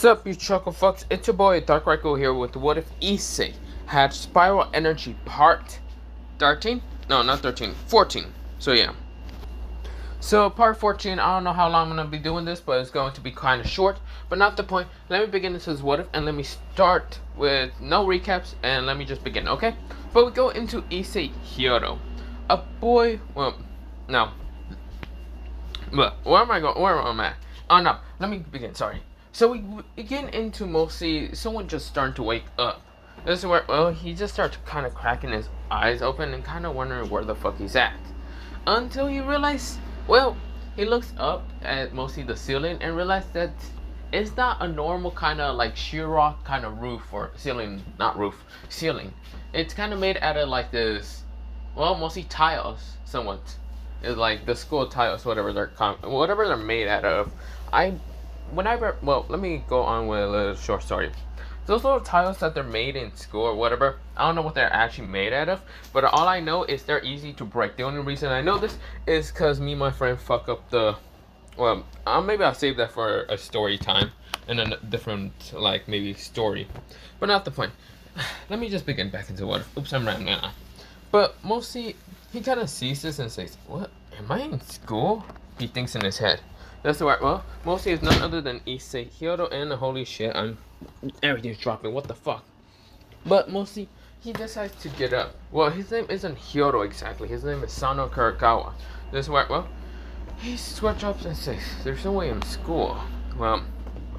Sup, you chuckle fucks? It's your boy Dark Raikou here with What If Issei had Spiral Energy Part 13? No, not 13, 14. So yeah. So part 14, I don't know how long I'm going to be doing this, but it's going to be kind of short. But not the point. Let me begin this as What If, and let me start with no recaps, and let me just begin, okay? But we go into Issei Hyodo. A boy, well, no. But where am I going? Where am I at? Oh no, let me begin, sorry. So we begin into mostly someone just starting to wake up. This is where, well, he just starts kind of cracking his eyes open and kind of wondering where the fuck he's at. Until he realizes, well, he looks up at mostly the ceiling and realizes that it's not a normal kind of like sheer rock kind of roof or ceiling, not roof, ceiling. It's kind of made out of like this, well, mostly tiles, somewhat. It's like the school tiles, whatever they're made out of. Well, let me go on with a little short story. Those little tiles that they're made in school or whatever, I don't know what they're actually made out of, but all I know is they're easy to break. The only reason I know this is because me and my friend fuck up the, well, maybe I'll save that for a story time and a different, like, maybe story, but not the point. Let me just begin back into what. Oops, I'm rambling on. But mostly, he kind of sees this and says, "What? Am I in school?" He thinks in his head. That's right. Well, mostly it's none other than Issei Hyodo, and holy shit, everything's dropping. What the fuck? But mostly, he decides to get up. Well, his name isn't Hyodo exactly. His name is Sano Kurokami. That's right. Well, he switches up and says, "There's no way I'm in school." Well,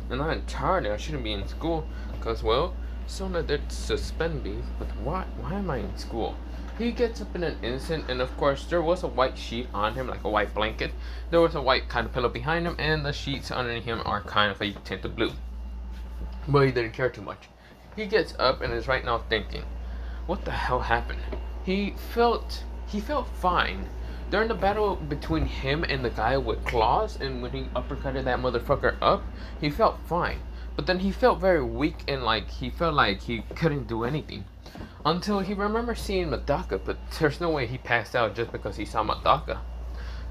I'm not entirely. I shouldn't be in school, cause well, Sona did suspend me. But why? Why am I in school? He gets up in an instant, and of course, there was a white sheet on him, like a white blanket. There was a white kind of pillow behind him, and the sheets underneath him are kind of a tint of blue. But he didn't care too much. He gets up and is right now thinking, what the hell happened? He felt fine. During the battle between him and the guy with claws, and when he uppercutted that motherfucker up, he felt fine. But then he felt very weak and like he felt like he couldn't do anything. Until he remembers seeing Medaka, but there's no way he passed out just because he saw Medaka.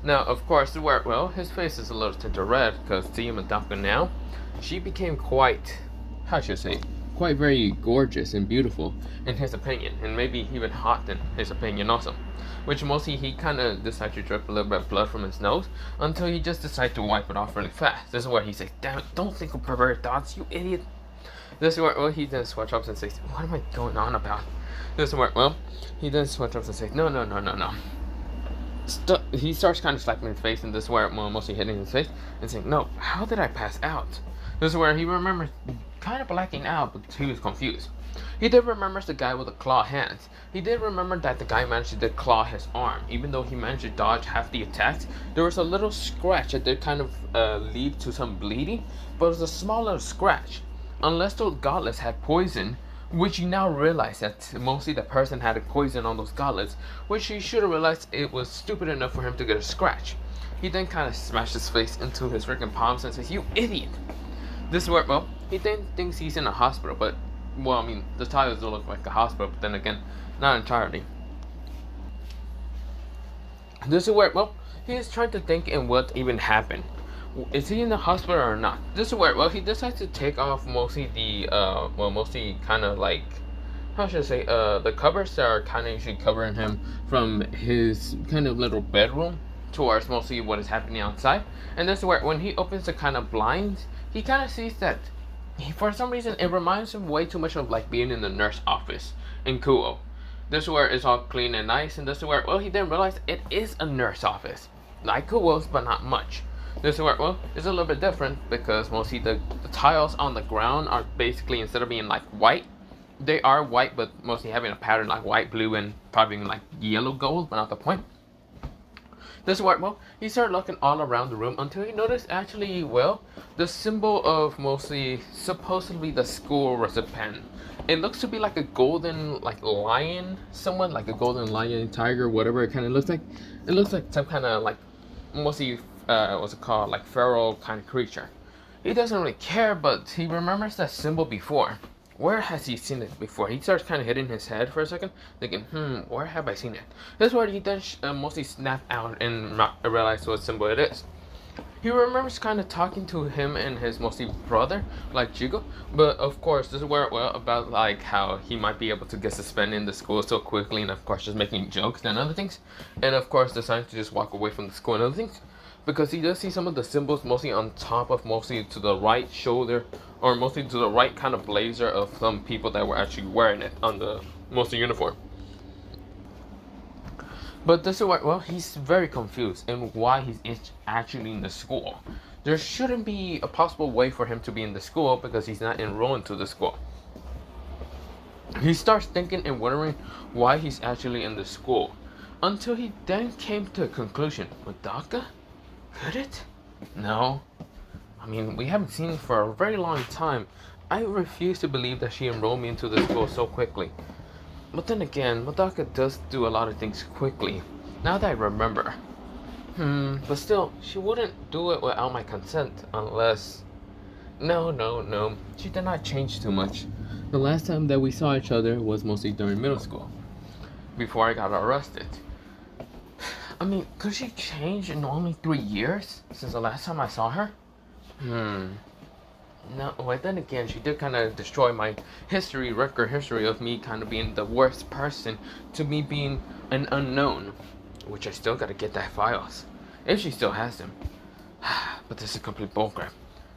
Now, of course, well, his face is a little tinted red because seeing Medaka now, she became quite, how should I say, quite very gorgeous and beautiful in his opinion, and maybe even hot in his opinion also. Which mostly he kind of decides to drip a little bit of blood from his nose until he just decides to wipe it off really fast. This is where he says, "Damn it, don't think of perverted thoughts, you idiot." This is where, well, he then switches up and says, "What am I going on about?" This is where, well, he then switches up and says, No. He starts kind of slapping his face, and this is where, well, mostly hitting his face and saying, "No, how did I pass out?" This is where he remembers kind of blacking out, but he was confused. He did remember the guy with the claw hands. He did remember that the guy managed to claw his arm. Even though he managed to dodge half the attacks, there was a little scratch that did kind of lead to some bleeding, but it was a small little scratch. Unless those gauntlets had poison, which you now realize that mostly the person had a poison on those gauntlets, which he should have realized it was stupid enough for him to get a scratch. He then kind of smashed his face into his freaking palms and says, "You idiot!" This is where, well, he then thinks he's in a hospital, but, well, I mean, the tiles do look like a hospital, but then again, not entirely. This is where, well, he is trying to think in what even happened. Is he in the hospital or not? This is where, well, he decides to take off mostly the, mostly kind of like, how should I say, the covers that are kind of usually covering him from his kind of little bedroom towards mostly what is happening outside. And this is where, when he opens the kind of blinds, he kind of sees that, for some reason, it reminds him way too much of like being in the nurse office in Kuo. This is where it's all clean and nice, and this is where, well, he then realized it is a nurse office, like Kuo's, but not much. This is where, well, it's a little bit different because mostly the tiles on the ground are basically, instead of being like white, they are white, but mostly having a pattern like white, blue, and probably like yellow gold, but not the point. This is where, well, he started looking all around the room until he noticed actually, well, the symbol of mostly supposedly the school was a pen. It looks to be like a golden, like, lion, someone like a golden lion, tiger, whatever it kind of looks like. It looks like some kind of like mostly what's it called, like feral kind of creature. He doesn't really care, but he remembers that symbol before. Where has he seen it before? He starts kind of hitting his head for a second, thinking, where have I seen it? That's where he then mostly snapped out and realized what symbol it is. He remembers kind of talking to him and his mostly brother, like Jigo. But of course, this is where about like how he might be able to get suspended in the school so quickly, and of course just making jokes and other things, and of course deciding to just walk away from the school and other things, because he does see some of the symbols mostly on top of mostly to the right shoulder, or mostly to the right kind of blazer of some people that were actually wearing it on the mostly uniform. But this is why, well, he's very confused in why he's actually in the school. There shouldn't be a possible way for him to be in the school because he's not enrolled to the school. He starts thinking and wondering why he's actually in the school, until he then came to a conclusion. Medaka? Could it? No. I mean, we haven't seen it for a very long time. I refuse to believe that she enrolled me into the school so quickly. But then again, Medaka does do a lot of things quickly, now that I remember. But still, she wouldn't do it without my consent, unless... No. She did not change too much. The last time that we saw each other was mostly during middle school, before I got arrested. I mean, could she change in only 3 years since the last time I saw her? No, but then again, she did kind of destroy my record history of me kind of being the worst person to me being an unknown, which I still gotta get that files, if she still has them. But this is complete bullcrap.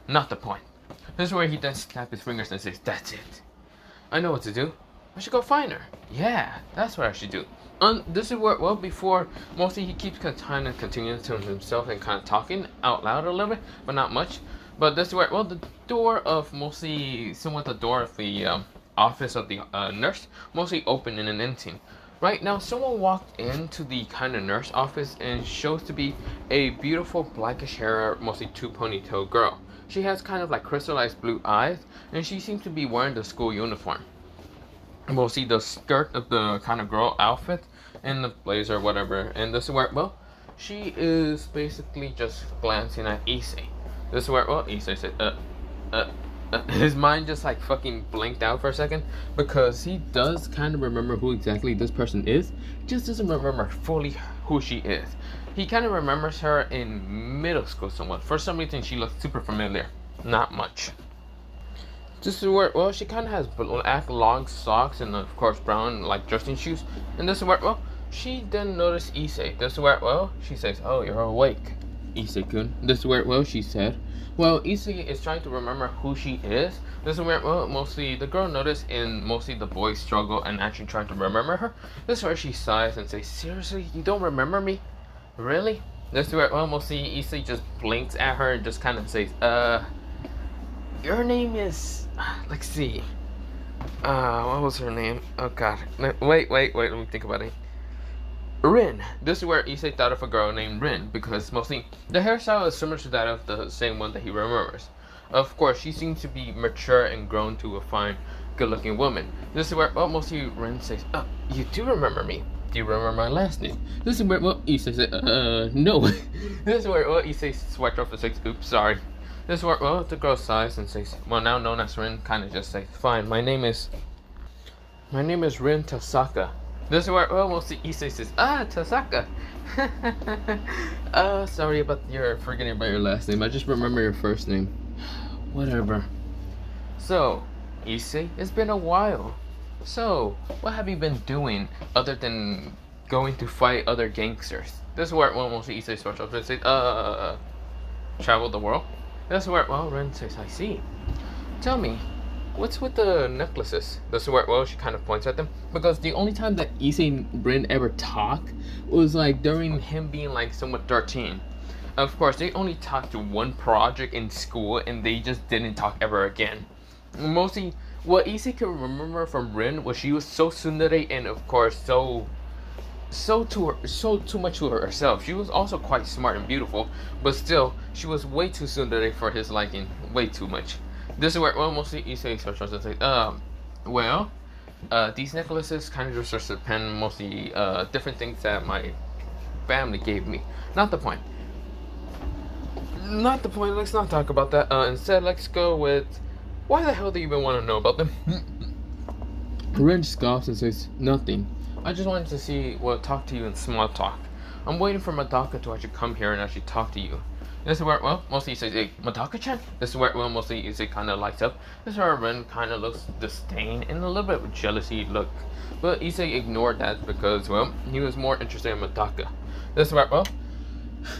Not the point. This is where he then snaps his fingers and says, "That's it. I know what to do. I should go find her." Yeah, that's what I should do. This is where, well, before, mostly he keeps kind of continuing to himself and kind of talking out loud a little bit, but not much. But this is where, well, the door of mostly, somewhat the door of the office of the nurse, mostly open in an ending. Right now, someone walked into the kind of nurse office and shows to be a beautiful blackish hair, mostly two ponytail girl. She has kind of like crystallized blue eyes, and she seems to be wearing the school uniform. Mostly the skirt of the kind of girl outfit and the blazer or whatever. And this is where, well, she is basically just glancing at Issei. This is where, well, Issei said, his mind just like fucking blinked out for a second, because he does kind of remember who exactly this person is, just doesn't remember fully who she is. He kind of remembers her in middle school somewhat. For some reason, she looks super familiar. Not much. This is where, well, she kind of has black long socks and of course brown like dressing shoes. And this is where, well, she then noticed Issei. This is where, well, she says, "Oh, you're awake, Issei-kun." This is where, well, she said, well, Issei is trying to remember who she is. This is where, well, mostly the girl noticed and mostly the boys struggle and actually trying to remember her. This is where she sighs and says, "Seriously, you don't remember me? Really?" This is where, well, mostly Issei just blinks at her and just kind of says, your name is, let's see, what was her name? Oh god, wait, let me think about it. Rin. This is where Issei thought of a girl named Rin, because mostly the hairstyle is similar to that of the same one that he remembers. Of course, she seems to be mature and grown to a fine, good-looking woman. This is where, well, mostly Rin says, "Oh, you do remember me. Do you remember my last name?" This is where, well, Issei said, no. This is where, well, Issei swiped off and says, "Oops, sorry." This is where, well, the girl sighs and says, well, now known as Rin, kind of just says, "Fine, my name is Rin Tasaka." This is where, well, mostly Issei says, "Tasaka." Sorry about your forgetting about your last name. I just remember your first name. Whatever. So, Issei, it's been a while. So, what have you been doing other than going to fight other gangsters? This is where, well, mostly Issei starts off and says, travel the world. This is where, well, Rin says, "I see. Tell me, what's with the necklaces?" This is where, well, she kind of points at them, because the only time that Issei and Rin ever talked was like during him being like somewhat 13. Of course, they only talked to one project in school and they just didn't talk ever again. Mostly, what Issei could remember from Rin was she was so tsundere and of course so too much to herself. She was also quite smart and beautiful, but still, she was way too tsundere for his liking, way too much. This is where, well, mostly Issei starts to say, well, these necklaces kind of just represent mostly different things that my family gave me. Not the point. Let's not talk about that. Instead, let's go with, why the hell do you even want to know about them? Rin scoffs and says, "Nothing. I just wanted to talk to you in small talk. I'm waiting for Medaka to actually come here and actually talk to you." This is where, well, mostly Issei says, hey, Medaka-chan? This is where, well, mostly Issei kind of lights up. This is where Ren kind of looks disdain and a little bit of jealousy look. But Issei ignored that because, well, he was more interested in Medaka. This is where, well,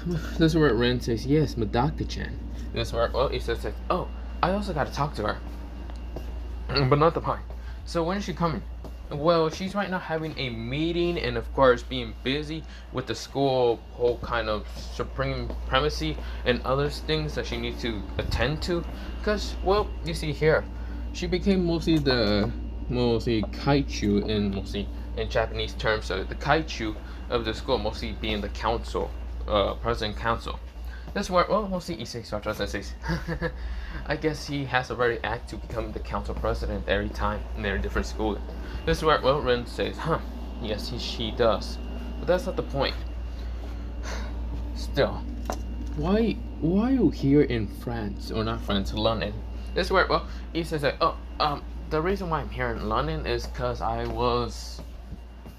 this is where Ren says, yes, Medaka-chan. This is where, well, Issei says, oh, I also got to talk to her. But not the point. So when is she coming? Well, she's right now having a meeting and of course being busy with the school whole kind of supremacy and other things that she needs to attend to. Because, well, you see here, she became mostly kaichu in Japanese terms. So the kaichu of the school, mostly being the council, president council. That's where, well, mostly Issei starts and says, I guess he has a very act to become the council president every time in their different school. This is where, well, Ren says, yes, she does. But that's not the point. Still, why are you here in France, or not France, London? This is where, well, Issei says, the reason why I'm here in London is because I was,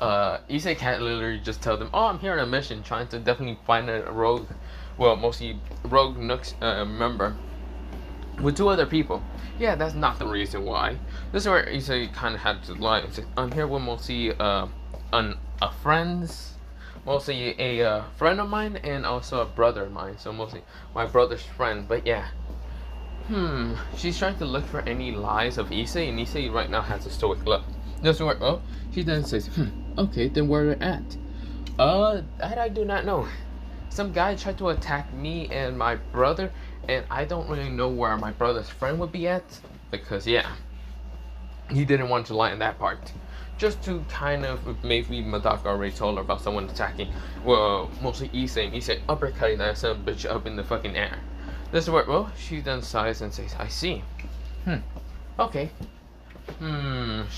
Issei can't literally just tell them, oh, I'm here on a mission, trying to definitely find a rogue, well, mostly rogue Nooks member with 2 other people. Yeah, that's not the reason why. This is where Issei kind of had to lie and say, I'm here with mostly a friend of mine and also a brother of mine. So mostly my brother's friend. But yeah, she's trying to look for any lies of Issei, and Issei right now has a stoic look. This is where, well, she then says, okay, then where are they at? That I do not know. Some guy tried to attack me and my brother, and I don't really know where my brother's friend would be at, because yeah, he didn't want to lie in that part. Just to kind of, maybe Medaka already told her about someone attacking, well, mostly Issei, and Issei uppercutting that son of a bitch up in the fucking air. This is where, well, she then sighs and says, I see. Okay.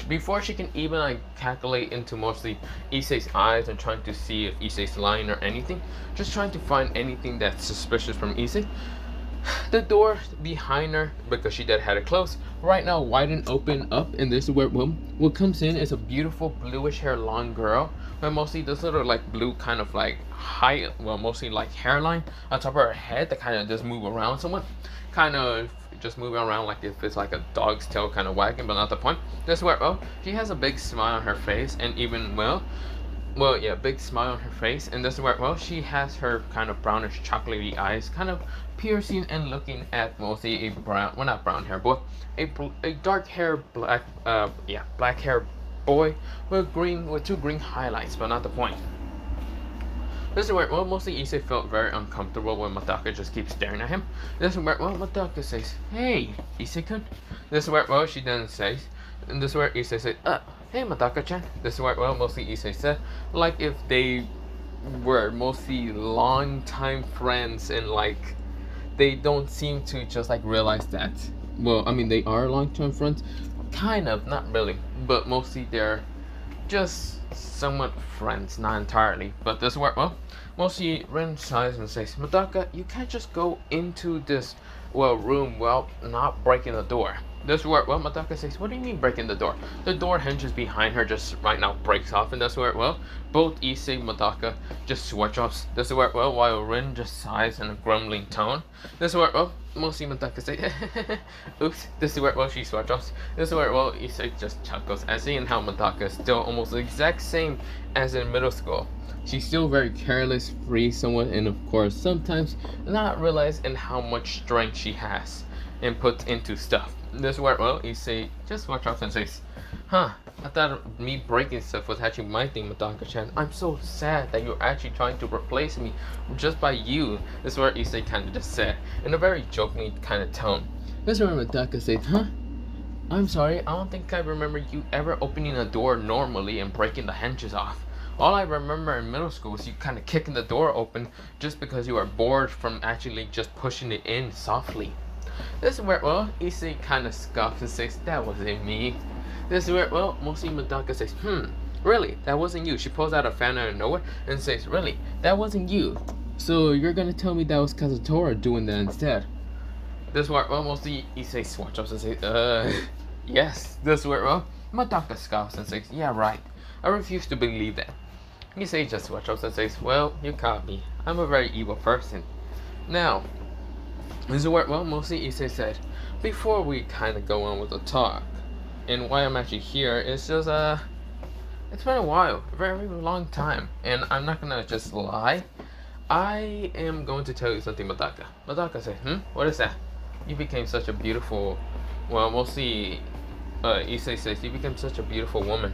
Before she can even like calculate into mostly Issei's eyes and trying to see if Issei's lying or anything, just trying to find anything that's suspicious from Issei, the door behind her, because she did had it closed, right now widened open up, and this is where what comes in is a beautiful bluish hair long girl, but mostly this little like blue kind of like high, well, mostly like hairline on top of her head that kind of just move around somewhat, kind of just moving around like if it's like a dog's tail kind of wagging, but not the point. This is where, oh, she has a big smile on her face, and even well, yeah, big smile on her face, and this is where, well, she has her kind of brownish chocolatey eyes kind of piercing and looking at mostly a brown, well, not brown hair boy, a dark hair black hair boy with 2 green highlights, but not the point. This is where, well, mostly Issei felt very uncomfortable when Medaka just keeps staring at him. This is where, well, Medaka says, hey, Issei-kun. This is where, well, she then says, and this is where Issei says, hey, Medaka-chan. This is where, well, mostly Issei said, like if they were mostly long-time friends and like they don't seem to just like realize that. Well, I mean, they are long-term friends, kind of, not really, but mostly they're just somewhat friends, not entirely. But this work, well, mostly Ren sighs and says, Medaka, you can't just go into this, well, room while not breaking the door. This work, well, Medaka says, what do you mean breaking the door? The door hinges behind her just right now breaks off, and that's where, well, both Issei and Medaka just switch off. This is where, well, while Ren just sighs in a grumbling tone. This is where, well, mostly Medaka says, oops. This is where, well, she switch off. This is where, well, Issei just chuckles, as seeing how Medaka is still almost the exact same as in middle school. She's still very careless, free somewhat, and of course, sometimes not realizing how much strength she has and puts into stuff. This is where, well, Issei just watch off and says, I thought me breaking stuff was actually my thing, Medaka-chan. I'm so sad that you're actually trying to replace me just by you. This is where Issei kind of just said, in a very jokingly kind of tone. This is where Medaka says, I'm sorry, I don't think I remember you ever opening a door normally and breaking the hinges off. All I remember in middle school was you kind of kicking the door open just because you were bored from actually just pushing it in softly. This is where, well, Issei kind of scoffs and says, that wasn't me. This is where, well, mostly Medaka says, really, that wasn't you. She pulls out a fan out of nowhere and says, really, that wasn't you. So you're gonna tell me that was Kazutora doing that instead? This is where, well, mostly Issei swatch ups and says, yes. This is where, well, Medaka scoffs and says, yeah, right. I refuse to believe that. Issei just swatch ups and says, well, you caught me. I'm a very evil person. Now, This is where, well, mostly Issei said, before we kind of go on with the talk, and why I'm actually here is just, it's been a while, a very long time, and I'm not gonna just lie. I am going to tell you something, Medaka. Medaka said, what is that? You became such a beautiful, well, mostly, Issei says, you became such a beautiful woman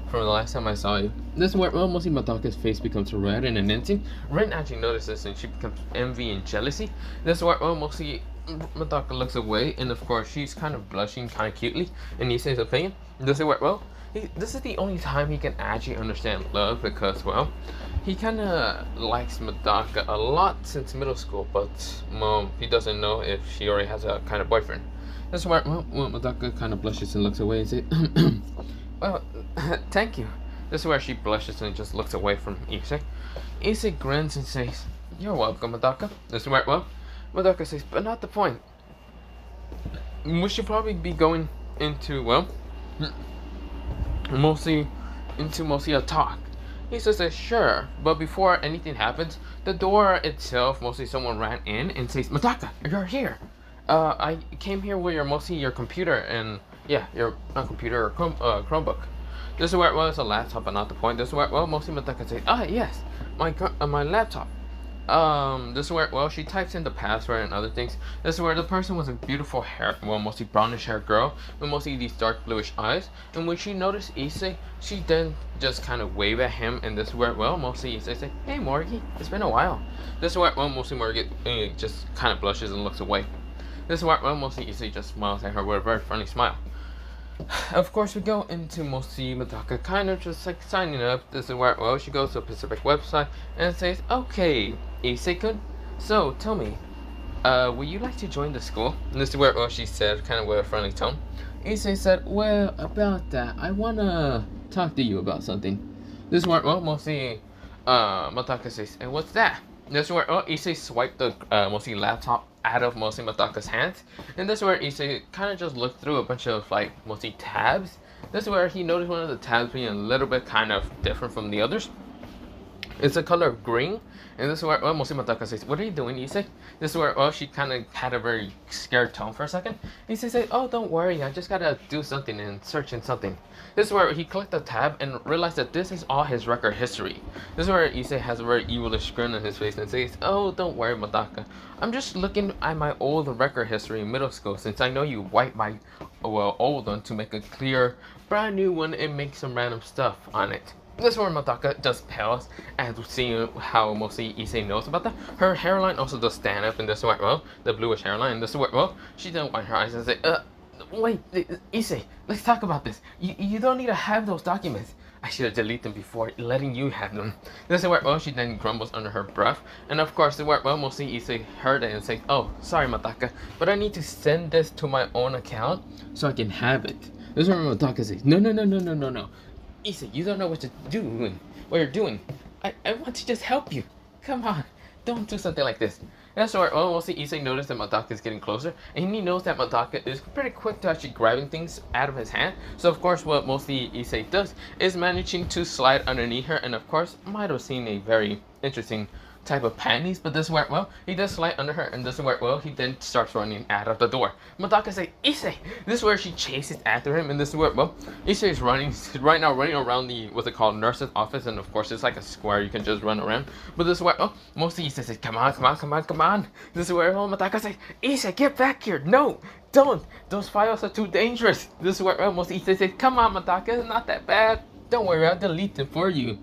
from the last time I saw you. This is where, well, mostly Medaka's face becomes red in an instant. Rin actually notices and she becomes envy and jealousy. This is where, well, mostly Medaka looks away, and of course, she's kind of blushing kind of cutely in Issei's opinion. This is where, well, this is the only time he can actually understand love because, well, he kind of likes Medaka a lot since middle school, but he doesn't know if she already has a kind of boyfriend. That's why, well, Medaka kind of blushes and looks away and says, well, thank you. This is where she blushes and just looks away from Issei. Issei grins and says, you're welcome, Medaka. This is where, well, Medaka says, but not the point. We should probably be going into, well, mostly a talk. He says, sure, but before anything happens, the door itself, mostly someone ran in and says, Medaka, you're here. I came here with your computer and, yeah, your computer or Chromebook. This is where it was a laptop, but not the point. This is where, well, mostly Medaka says, yes, my laptop. This is where, well, she types in the password and other things. This is where the person was a beautiful hair, well, mostly brownish hair girl with mostly these dark bluish eyes. And when she noticed Issei, she then just kind of waved at him. And this is where, well, mostly Issei said, hey, Morgie, it's been a while. This is where, well, mostly Morgie just kind of blushes and looks away. This is where, well, mostly Issei just smiles at her with a very friendly smile. Of course, we go into mostly Medaka kind of just like signing up. This is where, well, she goes to a Pacific website and says, okay, Issei-kun, so tell me, would you like to join the school? And this is where, well, she said, kind of with a friendly tone. Issei said, well, about that, I want to talk to you about something. This is where, well, mostly, Medaka says, and what's that? This is where, well, Issei swiped the, mostly laptop out of mostly Medaka's hands. And this is where Issei kind of just looked through a bunch of, like, mostly tabs. This is where he noticed one of the tabs being a little bit kind of different from the others. It's the color of green. And this is where, well, mostly Medaka says, what are you doing, Issei? This is where, well, she kind of had a very scared tone for a second. Issei said, oh, don't worry, I just gotta do something and search in something. This is where he clicked the tab and realized that this is all his record history. This is where Issei has a very evilish grin on his face and says, oh, don't worry, Medaka. I'm just looking at my old record history in middle school since I know you wiped my, well, old one to make a clear, brand new one and make some random stuff on it. This is where Medaka just pales as seeing how mostly Issei knows about that. Her hairline also does stand up, and this is where, well, the bluish hairline, and this is where, well, she doesn't wipe her eyes and say, wait, Issei, let's talk about this. You don't need to have those documents. I should have deleted them before letting you have them. This is where, well, she then grumbles under her breath. And of course, this is where, well, mostly Issei heard it and says, oh, sorry, Medaka, but I need to send this to my own account so I can have it. This is where Medaka says, no. Issei, you don't know what you're doing. I want to just help you. Come on, don't do something like this. That's where, well, mostly Issei noticed that Medaka is getting closer, and he knows that Medaka is pretty quick to actually grabbing things out of his hand. So of course, what mostly Issei does is managing to slide underneath her, and of course, might have seen a very interesting type of panties, but this is where, well, he does slide under her, and this is where, well, he then starts running out of the door. Medaka says, Issei! This is where she chases after him, and this is where, well, Issei is running around the, what's it called, nurse's office, and of course, it's like a square you can just run around. But this is where, oh, mostly Issei says, come on. This is where, oh, Medaka says, Issei, get back here! No! Don't! Those files are too dangerous! This is where, well, mostly Issei says, come on, Medaka, it's not that bad. Don't worry, I'll delete them for you.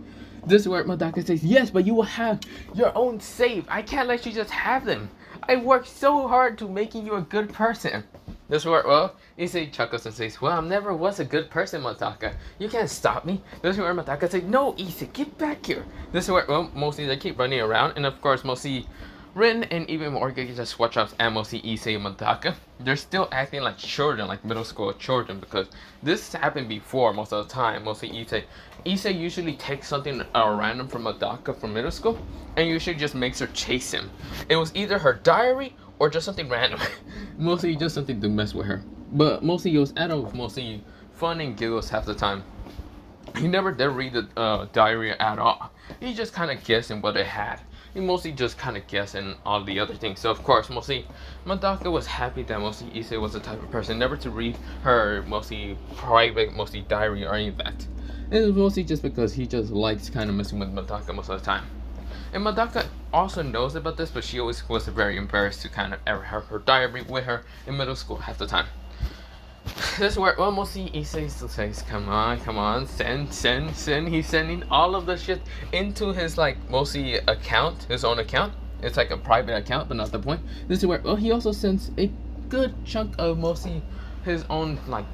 This is where Medaka says, yes, but you will have your own save. I can't let you just have them. I worked so hard to making you a good person. This is where, well, Issei chuckles and says, well, I never was a good person, Medaka. You can't stop me. This is where Medaka says, no, Issei, get back here. This is where, well, mostly they keep running around. And of course, mostly Rin and even Morgan just watch out and mostly Issei and Medaka. They're still acting like children, like middle school children, because this happened before most of the time, mostly Issei. Issei usually takes something random from Medaka from middle school and usually just makes her chase him. It was either her diary or just something random. Mostly just something to mess with her. But mostly it was out of mostly fun and giggles half the time. He never did read the diary at all. He just kind of guessed in what it had. he mostly just kind of guessed and all the other things. So of course, mostly Medaka was happy that mostly Issei was the type of person never to read her mostly private, mostly diary or any of that. It was mostly just because he just likes kind of messing with Medaka most of the time. And Medaka also knows about this, but she always was very embarrassed to kind of ever have her diary with her in middle school half the time. This is where, well, mostly Issei still says, come on, send. He's sending all of the shit into his, like, mostly account, his own account. It's like a private account, but not the point. This is where, well, he also sends a good chunk of mostly his own, like,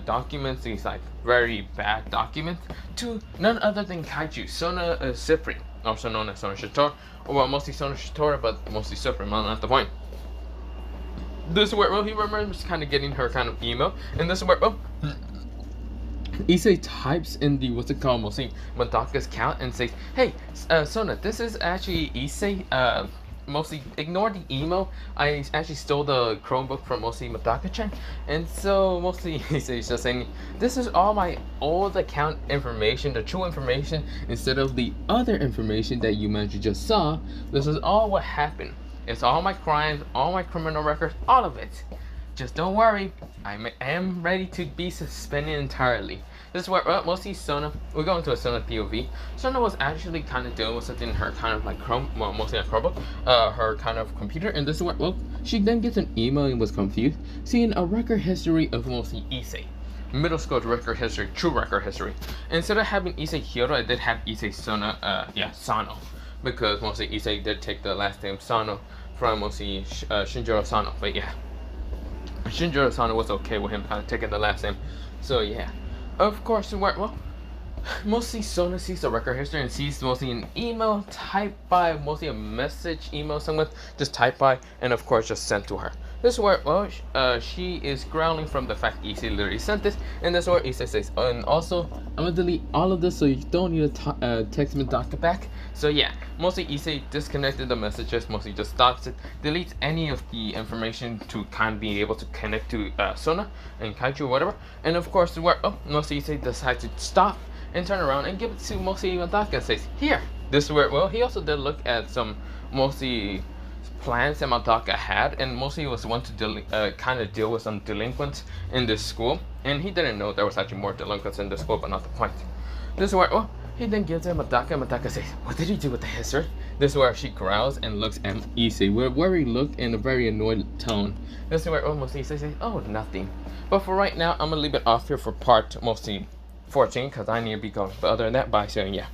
documents, these, like, very bad documents, to none other than Kaiju, Sona Sifri, also known as Sona Shitora, or well, mostly Sona Shitora, but mostly Sifri, not the point. This is where, well, he remembers kind of getting her kind of email, and this is where, well, Issei types in the, what's it called, mostly Medaka's account, and says, hey, Sona, this is actually Issei, mostly ignore the email. I actually stole the Chromebook from mostly Medaka-chan, and so mostly Issei is just saying, this is all my old account information, the true information, instead of the other information that you mentioned just saw. This is all what happened. It's all my crimes, all my criminal records, all of it. Just don't worry, I am ready to be suspended entirely. This is where, well, mostly Sona, we're going to a Sona POV. Sona was actually kind of dealing with something in her kind of like mostly a Chromebook, her kind of computer, and this is where, well, she then gets an email and was confused, seeing a record history of mostly Issei. Middle school record history, true record history. Instead of having Issei Hiro, I did have Issei Sano. Because mostly Issei did take the last name Sano from mostly Shinjiro Sano, but yeah. Shinjiro Sano was okay with him kind of taking the last name, so yeah. Of course, well, mostly Sona sees the record history and sees mostly an email typed by, mostly a message email someone just typed by, and of course just sent to her. This is where, well, she is growling from the fact Issei literally sent this, and this is where Issei says, and also, I'm gonna delete all of this so you don't need to text Medaka back. So yeah, mostly Issei disconnected the messages, mostly just stops it, deletes any of the information to kind of be able to connect to Sona and Kaiju or whatever, and of course, where, oh, mostly Issei decides to stop and turn around and give it to mostly Medaka and says, here. This is where, well, he also did look at some mostly plans that Medaka had, and mostly was one to kind of deal with some delinquents in this school, and he didn't know there was actually more delinquents in this school, but not the point. This is where, well, he then gives it Medaka, and Medaka says, what did you do with the history? This is where she growls and looks at Issei with a worried look and a very annoyed tone. This is where almost Issei says, oh, nothing. But for right now, I'm gonna leave it off here for part mostly 14, because I need to be going. But other than that, bye, so yeah.